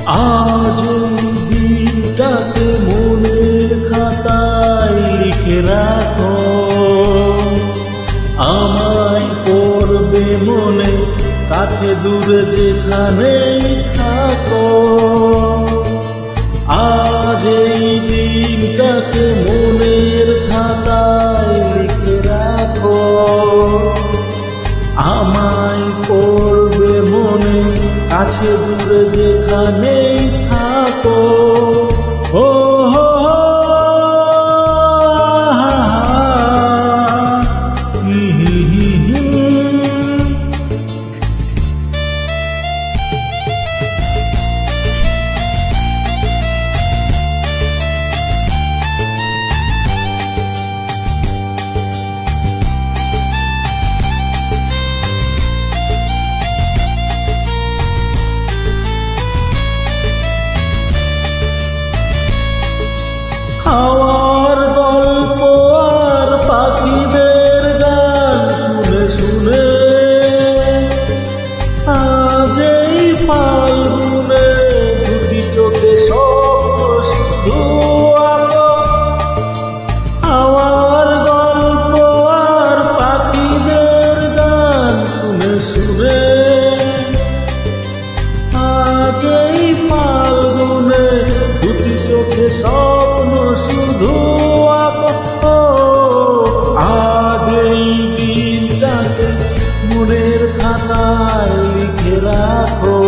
আজ দিনটাকে মনের খাতায় লিখে রাখো, আমায় পড়বে মনে, কাছে দূরে যেখানেই থাকো। আজ এই দিনটাকে মনের খাতায় লিখে রাখো, আমায় পড়বে মনে, কাছে দূরে যেখানেই থাকো। ও হাওয়ার গল্প আর পাখিদের গান শুনে শুনে আজ এই ফাল্গুনে দুটি চোখে স্বপ্ন শুধু আলো। হাওয়ার গল্প আর পাখিদের গান শুনে শুনে আজ এই ফাল্গুনে দুটি চোখে স্বপ্ন শুধু আঁকো। আজ এই দিনটাকে মনের খাতায় লিখে রাখো,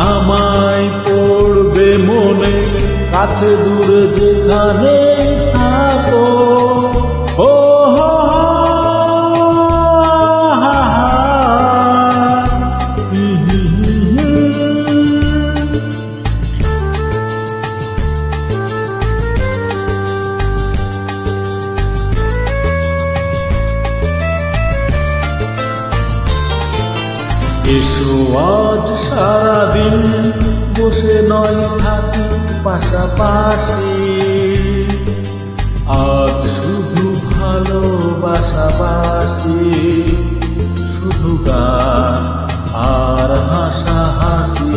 আমায় পড়বে মনে, কাছে দূরে যেখানে থাকো। ও এসো আজ সারাদিন বসে নয় থাকি পাশাপাশি, আজ শুধু ভালোবাসাবাসি, শুধু গান আর হাসাহাসি।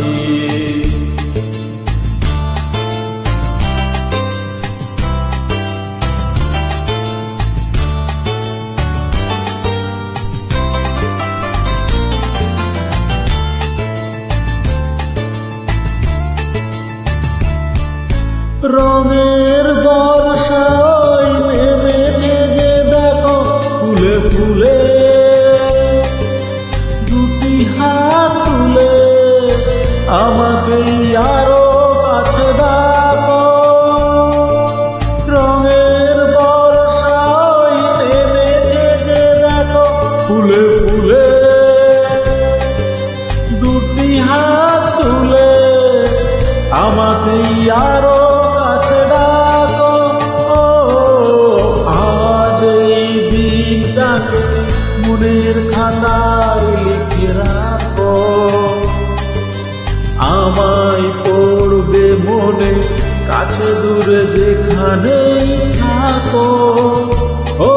রঙের বর্ষায় নেমেছে যে দেখো ফুলে ফুলে, দুটি হাত তুলে আমাকে আরো কাছে ডাকো। রঙের বর্ষায় নেমেছে যে দেখো ফুলে ফুলে, দুটি হাত তুলে আমাকে আরো কাছে ডাকো। আজ এই দিনটাকে মনের খাতায় লিখে রাখো, আমায় পড়বে মনে, কাছে দূরে যেখানেই থাকো। ও